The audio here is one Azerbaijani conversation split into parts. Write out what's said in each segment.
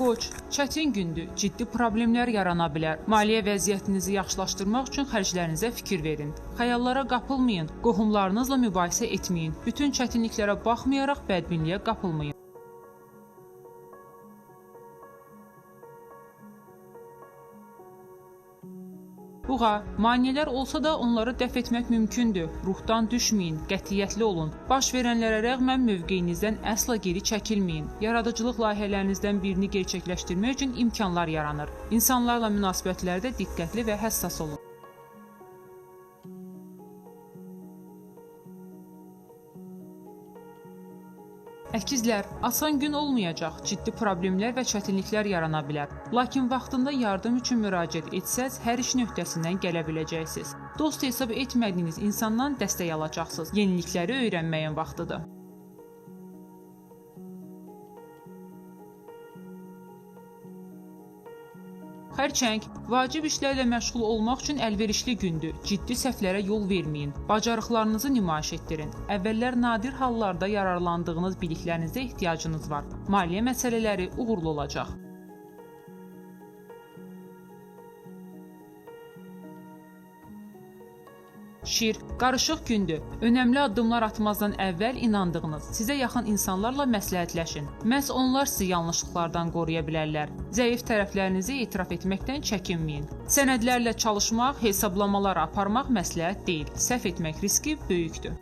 Qoç, çətin gündür, ciddi problemlər yarana bilər. Maliyyə vəziyyətinizi yaxşılaşdırmaq üçün xərclərinizə fikir verin. Xəyallara qapılmayın, qohumlarınızla mübahisə etməyin. Bütün çətinliklərə baxmayaraq bədbinliyə qapılmayın. Buğa, maneələr olsa da onları dəf etmək mümkündür. Ruhdan düşməyin, qətiyyətli olun. Baş verənlərə rəğmən mövqeyinizdən əsla geri çəkilməyin. Yaradıcılıq layihələrinizdən birini gerçəkləşdirmək üçün imkanlar yaranır. İnsanlarla münasibətlərdə diqqətli və həssas olun. Əkizlər, asan gün olmayacaq, ciddi problemlər və çətinliklər yarana bilər. Lakin vaxtında yardım üçün müraciət etsəz, hər işin öhdəsindən gələ biləcəksiniz. Dost hesab etmədiyiniz insandan dəstək alacaqsınız. Yenilikləri öyrənməyin vaxtıdır. Xərçəng, vacib işlərlə məşğul olmaq üçün əlverişli gündür. Ciddi səhvlərə yol verməyin. Bacarıqlarınızı nümayiş etdirin. Əvvəllər nadir hallarda yararlandığınız biliklərinizə ehtiyacınız var. Maliyyə məsələləri uğurlu olacaq. Şir, qarışıq gündür. Önəmli addımlar atmazdan əvvəl inandığınız, sizə yaxın insanlarla məsləhətləşin. Məhz onlar sizi yanlışlıqlardan qoruya bilərlər. Zəif tərəflərinizi etiraf etməkdən çəkinməyin. Sənədlərlə çalışmaq, hesablamalar aparmaq məsləhət deyil. Səhv etmək riski böyükdür.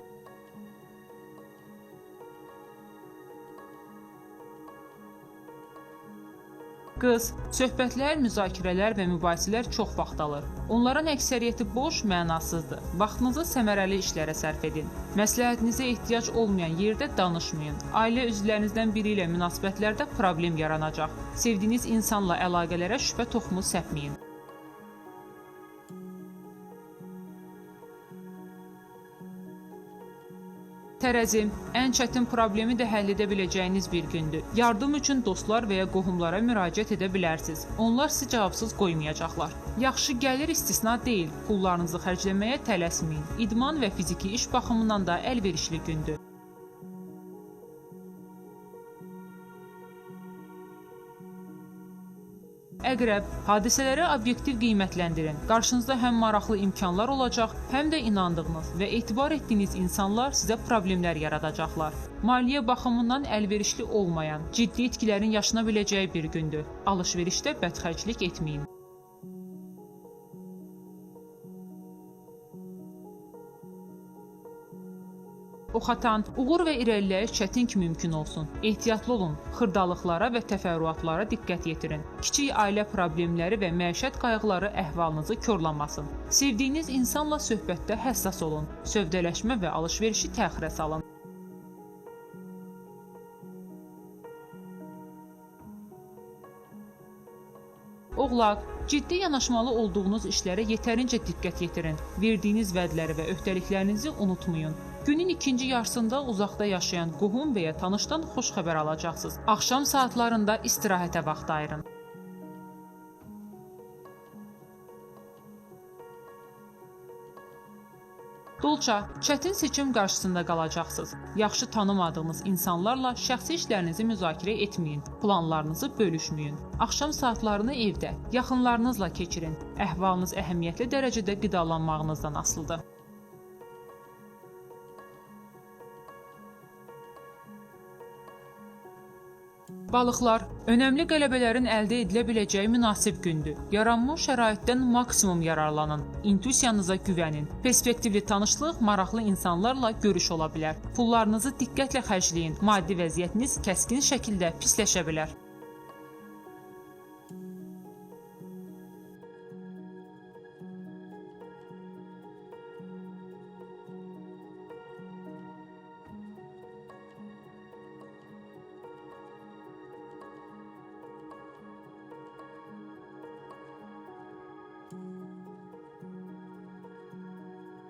Qız, söhbətlər, müzakirələr və mübahisələr çox vaxt alır. Onların əksəriyyəti boş, mənasızdır. Vaxtınızı səmərəli işlərə sərf edin. Məsləhətinizə ehtiyac olmayan yerdə danışmayın. Ailə üzvlərinizdən biri ilə münasibətlərdə problem yaranacaq. Sevdiyiniz insanla əlaqələrə şübhə toxumu səpməyin. Tərəzim, ən çətin problemi də həll edə biləcəyiniz bir gündür. Yardım üçün dostlar və ya qohumlara müraciət edə bilərsiniz. Onlar sizi cavabsız qoymayacaqlar. Yaxşı gəlir istisna deyil, pullarınızı xərcləməyə tələsməyin. İdman və fiziki iş baxımından da əlverişli gündür. Əqrəb, hadisələri obyektiv qiymətləndirin. Qarşınızda həm maraqlı imkanlar olacaq, həm də inandığınız və etibar etdiyiniz insanlar sizə problemlər yaradacaqlar. Maliyyə baxımından əlverişli olmayan, ciddi itkilərin yaşana biləcəyi bir gündür. Alış-verişdə bədxərclik etməyin. Oxatan, uğur və irəliləyiş çətin ki mümkün olsun. Ehtiyatlı olun, xırdalıqlara və təfərrüatlara diqqət yetirin. Kiçik ailə problemləri və məişət qayğıları əhvalınızı korlamasın. Sevdiyiniz insanla söhbətdə həssas olun. Sövdələşmə və alış-verişi təxirə salın. Oğlaq, ciddi yanaşmalı olduğunuz işlərə yetərincə diqqət yetirin. Verdiyiniz vədləri və öhdəliklərinizi unutmayın. Günün ikinci yarısında uzaqda yaşayan qohum və ya tanışdan xoş xəbər alacaqsınız. Axşam saatlarında istirahətə vaxt ayırın. Dolça, çətin seçim qarşısında qalacaqsınız. Yaxşı tanımadığınız insanlarla şəxsi işlərinizi müzakirə etməyin. Planlarınızı bölüşməyin. Axşam saatlarını evdə, yaxınlarınızla keçirin. Əhvalınız əhəmiyyətli dərəcədə qidalanmağınızdan asılıdır. Balıqlar, önəmli qələbələrin əldə edilə biləcəyi münasib gündür. Yaranmış şəraitdən maksimum yararlanın. İntuisiyanıza güvənin. Perspektivli tanışlıq, maraqlı insanlarla görüş ola bilər. Pullarınızı diqqətlə xərcləyin. Maddi vəziyyətiniz kəskin şəkildə pisləşə bilər.